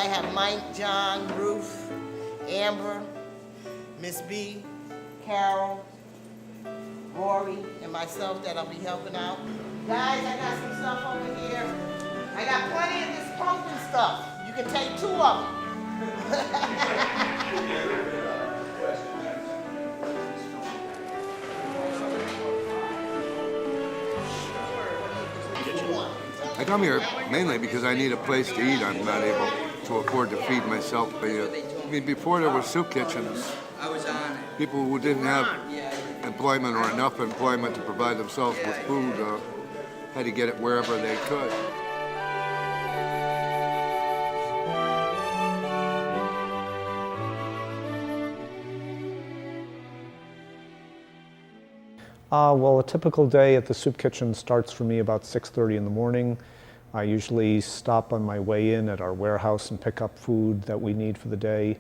have Mike, John, Ruth, Amber, Miss B, Carol, Rory, and myself that'll be helping out. Guys, I got some stuff over here. I got plenty of this pumpkin stuff. You can take 2 of them. I come here mainly because I need a place to eat. I'm not able to afford to feed myself. I mean, before there were soup kitchens, people who didn't have employment or enough employment to provide themselves with food had to get it wherever they could. Well, a typical day at the soup kitchen starts for me about 6:30 in the morning. I usually stop on my way in at our warehouse and pick up food that we need for the day.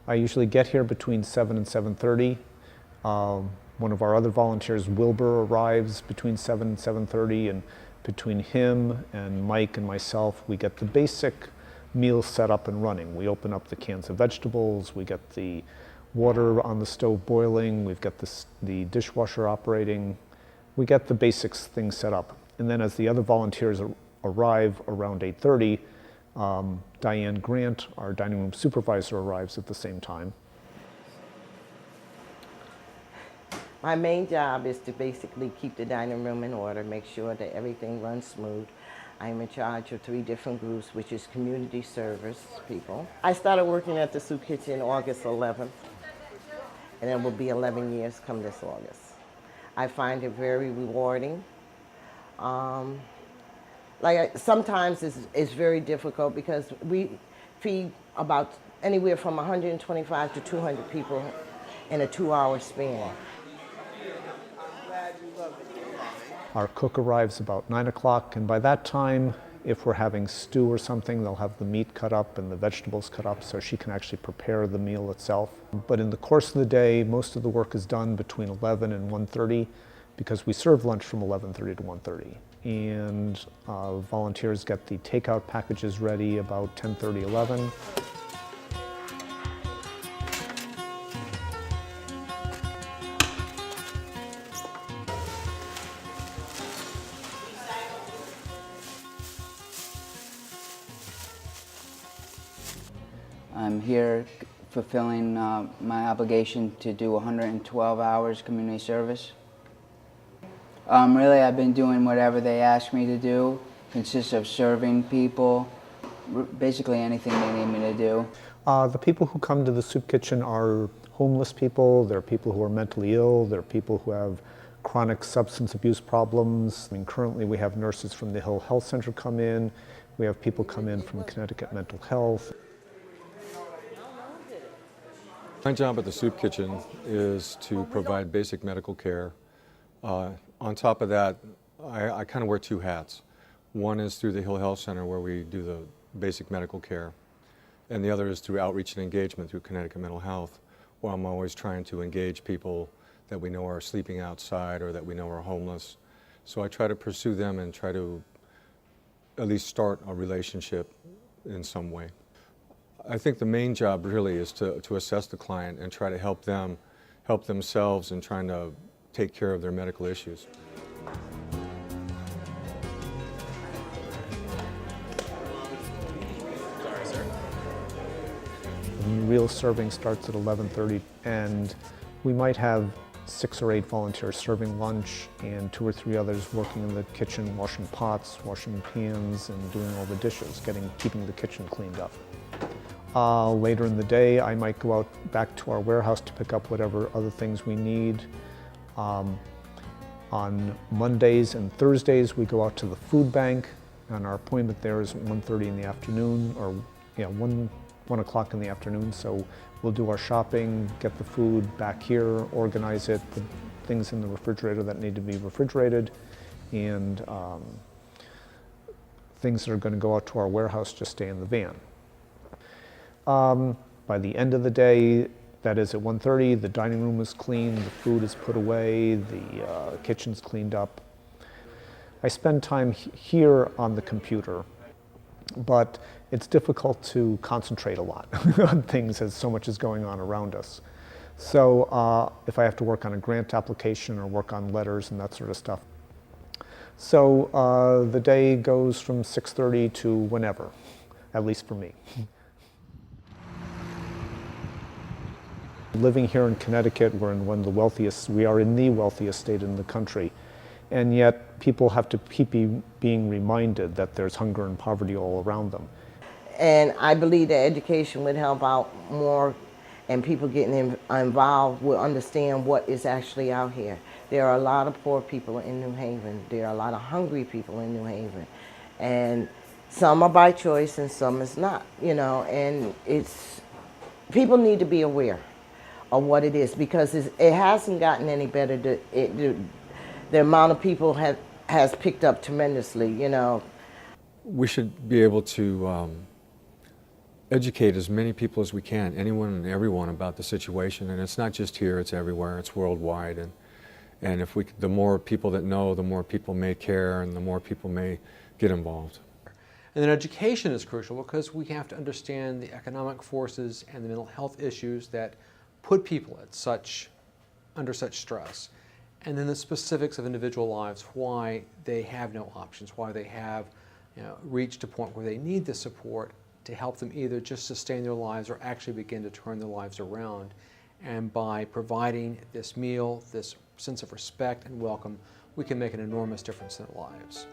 I usually get here between 7 and 7:30. One of our other volunteers, Wilbur, arrives between 7 and 7:30, and between him and Mike and myself, we get the basic meal set up and running. We open up the cans of vegetables, we get the water on the stove boiling, we've got the dishwasher operating, we get the basics things set up. And then as the other volunteers arrive around 8:30, Diane Grant, our dining room supervisor, arrives at the same time. My main job is to basically keep the dining room in order, make sure that everything runs smooth. I'm in charge of 3 different groups, which is community service people. I started working at the soup kitchen August 11th, and it will be 11 years come this August. I find it very rewarding. Sometimes it's very difficult because we feed about anywhere from 125 to 200 people in a 2-hour span. Our cook arrives about 9 o'clock, and by that time, if we're having stew or something, they'll have the meat cut up and the vegetables cut up so she can actually prepare the meal itself. But in the course of the day, most of the work is done between 11 and 1:30 because we serve lunch from 11:30 to 1:30. And volunteers get the takeout packages ready about 10:30, 11. I'm here fulfilling my obligation to do 112 hours community service. Really, I've been doing whatever they ask me to do. Consists of serving people, basically anything they need me to do. The people who come to the soup kitchen are homeless people, they're people who are mentally ill, they're people who have chronic substance abuse problems. I mean, currently we have nurses from the Hill Health Center come in, we have people come in from Connecticut Mental Health. My job at the soup kitchen is to provide basic medical care. On top of that, I kind of wear 2 hats. One is through the Hill Health Center where we do the basic medical care, and the other is through outreach and engagement through Connecticut Mental Health, where I'm always trying to engage people that we know are sleeping outside or that we know are homeless. So I try to pursue them and try to at least start a relationship in some way. I think the main job really is to assess the client and try to help themselves in trying to take care of their medical issues. Real serving starts at 11:30, and we might have 6 or 8 volunteers serving lunch and 2 or 3 others working in the kitchen, washing pots, washing pans, and doing all the dishes, keeping the kitchen cleaned up. Later in the day, I might go out back to our warehouse to pick up whatever other things we need. On Mondays and Thursdays, we go out to the food bank, and our appointment there is at 1:30 in the afternoon, or 1 o'clock in the afternoon. So we'll do our shopping, get the food back here, organize it, put things in the refrigerator that need to be refrigerated, and things that are going to go out to our warehouse just stay in the van. By the end of the day, that is at 1:30, the dining room is clean, the food is put away, the kitchen's cleaned up. I spend time here on the computer. but it's difficult to concentrate a lot on things as so much is going on around us. So if I have to work on a grant application or work on letters and that sort of stuff. So the day goes from 6:30 to whenever, at least for me. Living here in Connecticut, we are in the wealthiest state in the country. And yet people have to keep being reminded that there's hunger and poverty all around them. And I believe that education would help out more, and people getting involved will understand what is actually out here. There are a lot of poor people in New Haven. There are a lot of hungry people in New Haven. And some are by choice and some is not, you know, and people need to be aware of what it is, because it hasn't gotten any better. The amount of people has picked up tremendously, you know. We should be able to educate as many people as we can, anyone and everyone, about the situation. And it's not just here, it's everywhere, it's worldwide. And if the more people that know, the more people may care and the more people may get involved. And then education is crucial because we have to understand the economic forces and the mental health issues that put people under such stress. And then the specifics of individual lives, why they have no options, why they have reached a point where they need the support to help them either just sustain their lives or actually begin to turn their lives around. And by providing this meal, this sense of respect and welcome, we can make an enormous difference in their lives.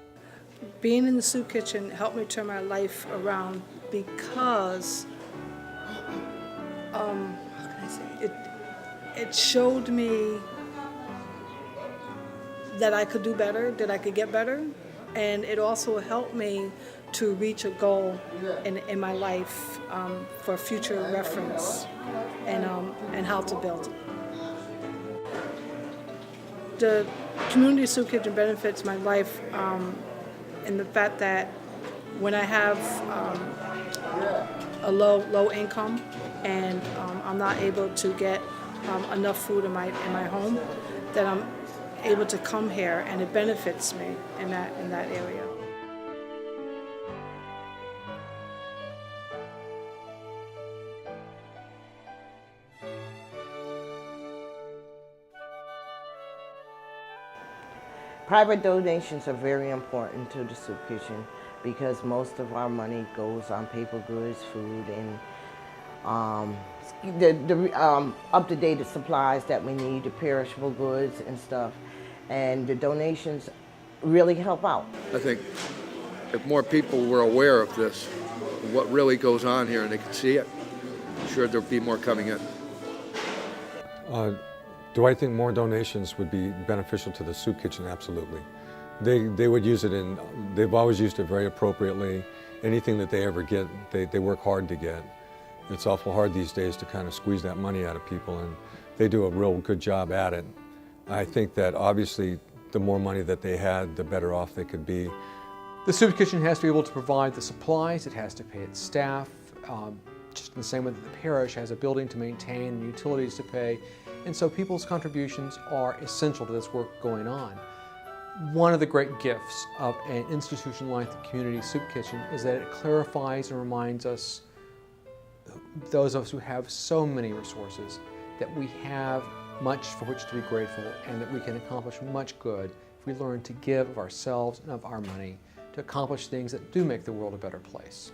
Being in the soup kitchen helped me turn my life around because, how can I say, it showed me that I could do better, that I could get better, and it also helped me to reach a goal in my life for future reference and how to build it. The community soup kitchen benefits my life in the fact that when I have a low income and I'm not able to get enough food in my home, that I'm able to come here and it benefits me in that area. Private donations are very important to the soup kitchen because most of our money goes on paper goods, food, and the up-to-date supplies that we need, the perishable goods and stuff. And the donations really help out. I think if more people were aware of this, what really goes on here, and they could see it, I'm sure there'll be more coming in. Do I think more donations would be beneficial to the soup kitchen? Absolutely. They would use it they've always used it very appropriately. Anything that they ever get, they work hard to get. It's awful hard these days to kind of squeeze that money out of people, and they do a real good job at it. I think that obviously the more money that they had, the better off they could be. The soup kitchen has to be able to provide the supplies, it has to pay its staff, just in the same way that the parish has a building to maintain and utilities to pay. And so people's contributions are essential to this work going on. One of the great gifts of an institution like the Community Soup Kitchen is that it clarifies and reminds us, those of us who have so many resources, that we have much for which to be grateful and that we can accomplish much good if we learn to give of ourselves and of our money to accomplish things that do make the world a better place.